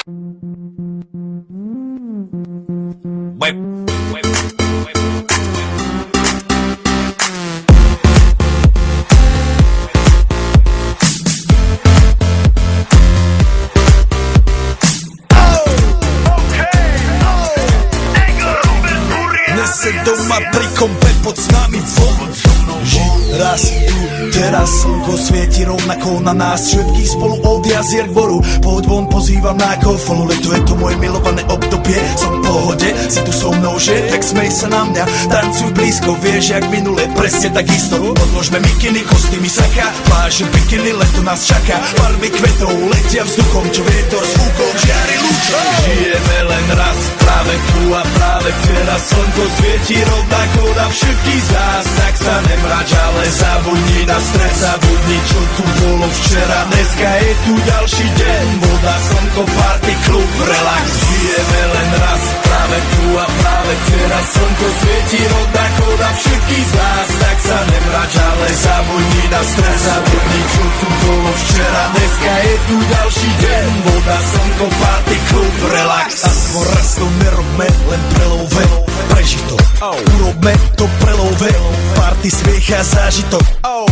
Nese doma pri kompe pod s nami von. Raz tu, teraz slnko svieti rovnako na nás všetkých spolu od jazier k boru. Pohoď von, pozývam na golfolu, leto je to moje milované obdobie. Som v pohode, si tu so mnou, že? Tak smej sa na mňa, tancuj blízko, vieš jak minule, presne tak isto. Odložme mikiny, kostýmy saka, pláže, bikiny, leto nás čaká. Farby kvetov letia vzduchom, čo vietor s fúkom žiari lúčom. Žijeme len raz, práve tu a práve teraz slnko svieti rovnako na všetkých z nás. Tak sa nemrač, ale zabudni na stres, zabudni čo tu bolo včera. Dneska je tu ďalší deň, voda, slnko, party, klub, relax. Žijeme len raz, práve tu a práve teraz slnko svieti rovnako na všetkých z nás. Tak sa nemrač, ale zabudni na stres, zabudni čo tu bolo včera. Dneska je tu ďalší deň, voda, slnko, party, klub, relax. A svoj raz to nerobme, len prelove, preži to, urobme to prelove. Party, smiech a zážitok.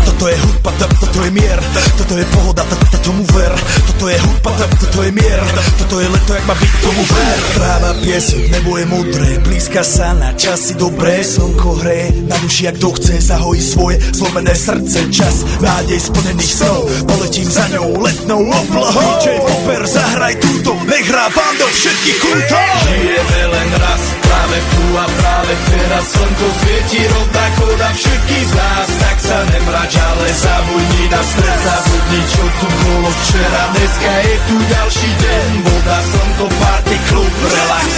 Toto je hudba, toto je mier, toto je pohoda, tomu ver. Toto je hudba, toto je mier, toto je leto, jak má byť, tomu ver. Tráva, piesok, nebo je modré, blízka sa na časy dobré. Slnko hreje na duši, jak kto chce, zahojí svoje zlomené srdce. Čas nádej splnených snov, poletím za ňou letnou oblohou. DJ Popper, zahraj túto, nech hrá vám do všetkých kútov. Žijeme len raz, práve tu a práve teraz slnko svieti rovnako na všetkých z nás. Tak sa nemrač, ale zabudni na stres, zabudni čo tu bolo včera. Dneska je tu ďalší deň, voda, slnko, party, klub, relax.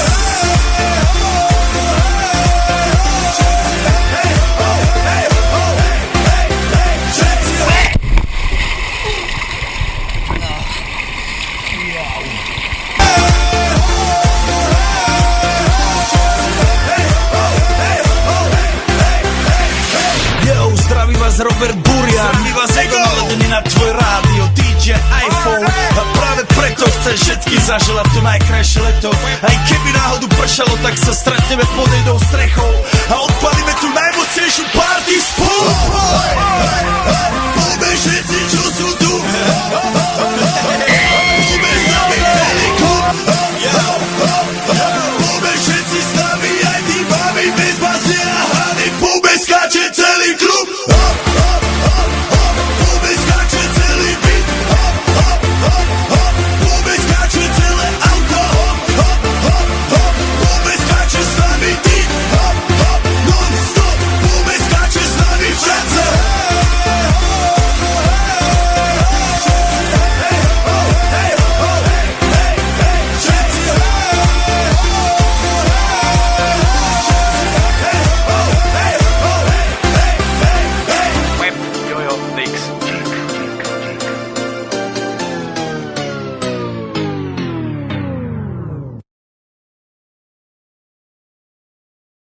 Robert Burian, my vás ego naladený na tvoj rádio, DJ iPhone. A práve preto chcem všetky zaželať to najkrajšie leto. Aj keby náhodu pršalo, tak sa stretneme pod jednou strechou a odpalíme tú najmocnejšiu party spolu.